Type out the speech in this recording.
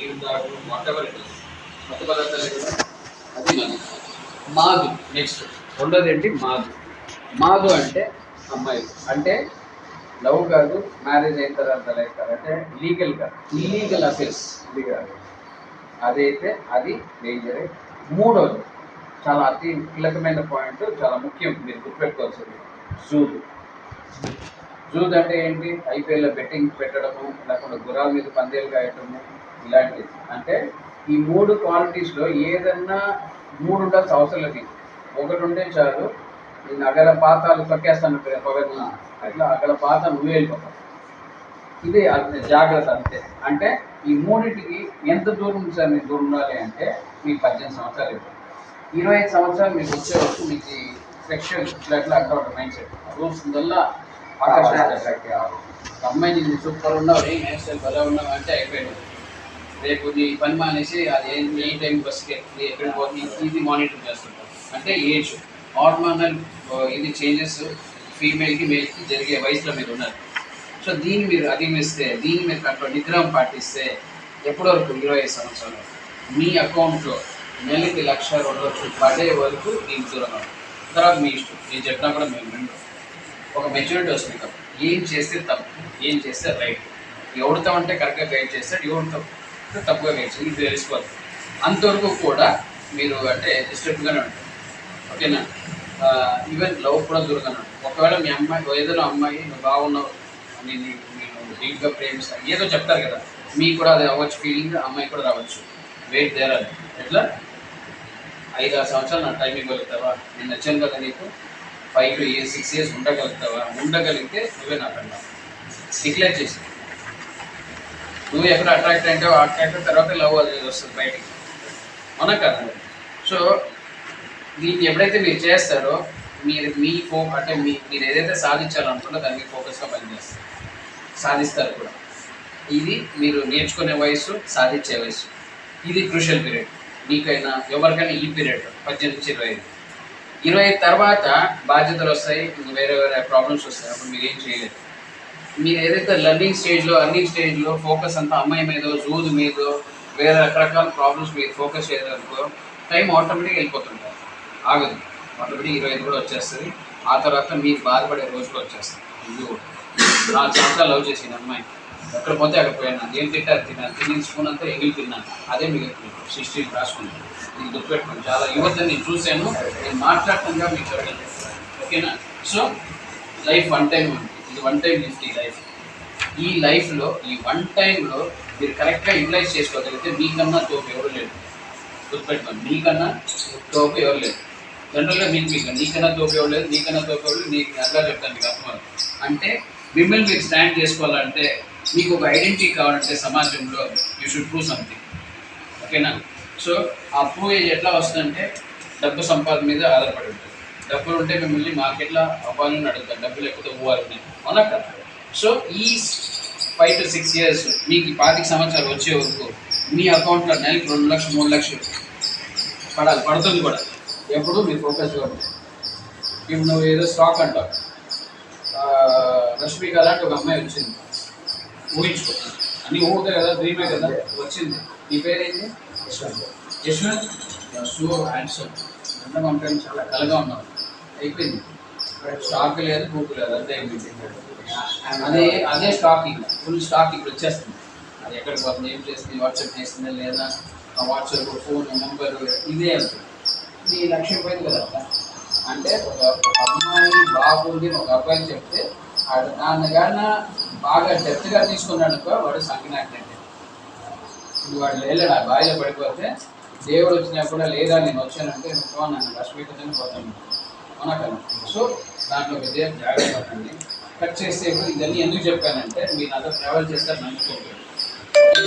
నీళ్ళు తాగడం what ever it is మత్తు పదార్థాలు కదా అది మంది. మాదు నెక్స్ట్ రెండోది ఏంటి? మాదు. మాదు అంటే అమ్మాయి అంటే లవ్ కాదు, మ్యారేజ్ అయిన తర్వాత లైఫ్ కాదు, అంటే లీగల్ కాదు, ఇల్లీగల్ అఫేర్స్ ఇది కాదు. అదైతే అది డేంజరే. మూడోది చాలా అతి కీలకమైన పాయింట్, చాలా ముఖ్యం, మీరు గుర్తుపెట్టుకోవాల్సింది జూద్. జూద్ అంటే ఏంటి? ఐపీఎల్లో బెట్టింగ్ పెట్టడము, లేకుండా గుర్రాల మీద పందేలు కాయటము, ఇలాంటివి. అంటే ఈ మూడు క్వాలిటీస్లో ఏదన్నా మూడు ఉండాల్సిన అవసరం లేదు. ఒకటి ఉంటే చాలు, నేను అగల పాతాలు తొక్కేస్తాను పొగను, అట్లా అగల పాత నువ్వే వెళ్ళిపోతావు. ఇది జాగ్రత్త అంతే. అంటే ఈ మూడింటికి ఎంత దూరం సార్ మీకు దూరం ఉండాలి అంటే, మీకు 18 సంవత్సరాలు ఇవ్వాలి. 25 సంవత్సరాలు మీకు వచ్చే వరకు మీకు సెక్షువల్ ఇట్లా అక్కడ మైండ్ సెట్ రూల్స్ వల్ల ఆకర్షణ అట్రాక్ట్ కావాలి. అమ్మాయి నేను సూపర్ ఉన్నావు, ఏం హెయిర్ స్టైల్ బలా ఉన్నావు అంటే అయిపోయాడు. రేపు నీ పని మానేసి అది ఏ టైం బస్కి ఎక్కడికి పోతుంది ఇది మానిటర్ చేస్తుంటాం. అంటే ఏజ్ హార్మోనల్ ఇది చేంజెస్ ఫీమేల్కి మేల్కి జరిగే వయసులో మీరు ఉన్నారు. సో దీన్ని మీరు అధిగమిస్తే, దీన్ని మీరు కంట్రోల్ నిగ్రహం పాటిస్తే ఎప్పటి వరకు 25 సంవత్సరాలు మీ అకౌంట్లో నెలకి 1,00,000 పడే వరకు దీనికి దూరంగా ఉంటుంది. తర్వాత మీ ఇష్టం, నేను చెప్పినా కూడా మేము రెండు ఒక మెచ్యూరిటీ వస్తుంది కదా, ఏం చేస్తే తప్పు, ఏం చేస్తే రైట్, ఎవరితో అంటే కరెక్ట్గా గైడ్ చేస్తాడు, ఎవరితో తప్పుగా గైడ్ చేస్తాడు, ఇది తెలుసుకోవాలి. అంతవరకు కూడా మీరు అంటే డిస్టర్బ్గానే ఉంటుంది. ఓకేనా? ఈవెన్ లవ్ కూడా దూరంగానే ఉంటుంది. ఒకవేళ మీ అమ్మాయి ఏదైనా అమ్మాయి నువ్వు బాగున్నావు నేను డీప్గా ప్రేమిస్తాను ఏదో చెప్తారు కదా, మీకు కూడా అది అవ్వచ్చు, ఫీలింగ్ అమ్మాయి కూడా రావచ్చు. వెయిట్ దేరాలి. ఎట్లా 5-6 సంవత్సరాలు నా టైం ఇవ్వగలుగుతావా? నేను నచ్చాను కదా నీకు, 5 to 6 years ఉండగలుగుతావా? ఉండగలిగితే నువ్వే నా కన్నా డిక్లేర్ చేసి, నువ్వు ఎక్కడ అట్రాక్ట్ అంటే అట్రాక్ట్ తర్వాత లవ్ అది వస్తుంది బయటికి, అవునా కదా? సో దీన్ని ఎప్పుడైతే మీరు చేస్తారో మీరు మీ అంటే మీరు ఏదైతే సాధించాలనుకుంటే దాని మీద ఫోకస్గా పనిచేస్తారు, సాధిస్తారు కూడా. ఇది మీరు నేర్చుకునే వయసు, సాధించే వయసు. ఇది క్రూషియల్ పీరియడ్ మీకైనా ఎవరికైనా. ఈ పీరియడ్ 18 నుంచి 25. 25 తర్వాత బాధ్యతలు వస్తాయి, వేరే వేరే ప్రాబ్లమ్స్ వస్తాయి. అప్పుడు మీరు ఏం చేయలేదు. మీరు ఏదైతే లర్నింగ్ స్టేజ్లో, అర్నింగ్ స్టేజ్లో ఫోకస్ అంతా అమ్మాయి మీదో, జూదు మీదో, వేరే రకరకాల ప్రాబ్లమ్స్ మీరు ఫోకస్ చేయడానికో టైం ఆటోమేటిక్గా వెళ్ళిపోతుంటారు, ఆగదు. ఆటోమేటిక్ 25 కూడా వచ్చేస్తుంది. ఆ తర్వాత మీరు బాధపడే రోజు కూడా వచ్చేస్తుంది. ఇది 4 సంవత్సరాలు లవ్ చేసిన అమ్మాయి ఎక్కడ పోతే అక్కడ పోయినా, ఏం తింటారు తిన్నాను, తిని స్పూన్ అంతా ఎగిలి తిన్నాను, అదే మీకు హిస్టరీ రాసుకుంటాను. ఇది గుర్తుపెట్టుకోండి. చాలా యువతని నేను చూశాను, నేను మాట్లాడటంగా మీకు చెప్పాను. ఓకేనా? సో లైఫ్ వన్ టైం ఉంది, ఇది వన్ టైం గిఫ్ట్. ఈ లైఫ్, ఈ లైఫ్లో ఈ వన్ టైంలో మీరు కరెక్ట్గా యూటిలైజ్ చేసుకోగలిగితే మీకన్నా తోపు ఎవరు లేదు. గుర్తుపెట్టుకోండి, మీకన్నా తోపు ఎవరు లేదు. జనరల్గా మీకు నీకన్నా తోపు ఎవరు లేదు, నీకన్నా తోపు ఎవరు లేదు. నీకు అట్లా చెప్తాను మీకు అర్థం. అంటే మిమ్మల్ని మీరు స్టాండ్ చేసుకోవాలంటే, మీకు ఒక ఐడెంటిటీ కావాలంటే సమాజంలో యూ షుడ్ ప్రూవ్ సంథింగ్. ఓకేనా? సో ఆ ప్రూవ్ ఎట్లా వస్తుందంటే డబ్బు సంపాదన మీద ఆధారపడి ఉంటుంది. డబ్బులు ఉంటే మిమ్మల్ని మార్కెట్లో అవ్వాలని అడుగుతారు, డబ్బు లేకపోతే అవ్వాలని, అవునా కదా? సో ఈ 5 to 6 years మీకు 25 సంవత్సరాలు వచ్చే వరకు మీ అకౌంట్లో నెలకి 2 లక్షలు 3 లక్షలు పడుతుంది కూడా. ఎప్పుడు మీరు ఫోకస్గా ఉంటుంది. ఇప్పుడు నువ్వు ఏదో స్టాక్ అంటావు, రష్మిక అలాంటి ఒక అమ్మాయి వచ్చింది, ఊహించుకో, అన్నీ ఊహుతాయి కదా, డ్రీమే కదా, వచ్చింది. నీ పేరేంటి? యశ్వంత్. సో హ్యాండ్సమ్, అందరం పంపడం చాలా కలగా ఉన్నావు. అయిపోయింది, స్టాక్ లేదు, బుక్ లేదు, అంతే అయిపోయింది. అదే స్టాకింగ్, ఫుల్ స్టాక్ ఇప్పుడు వచ్చేస్తుంది. అది ఎక్కడికి పోతుంది, ఏం చేస్తుంది, వాట్సాప్ చేస్తుందా లేదా, వాట్సాప్ ఫోన్ నెంబర్ ఇదే వెళ్తుంది. నీ లక్ష్యం పోయింది కదా. అంటే ఒక అమ్మాయి బాగుంది ఒక అబ్బాయి చెప్తే దాన్ని కానీ బాగా డెప్త్గా తీసుకున్నాడుకో వాడు సంకినాకంటే. ఇప్పుడు వాడు వెళ్ళాడు, ఆ బాయిలో పడిపోతే దేవుడు వచ్చినప్పుడు లేదా నేను వచ్చానంటే నన్ను రష్మికతోనే పోతాను, అవునా కదా? సో దాంట్లో విజయం జాగ్రత్త పడండి. కట్ చేస్తే ఇవన్నీ ఎందుకు చెప్పానంటే మీరు నాతో ట్రావెల్ చేస్తారు నమ్ముకోండి.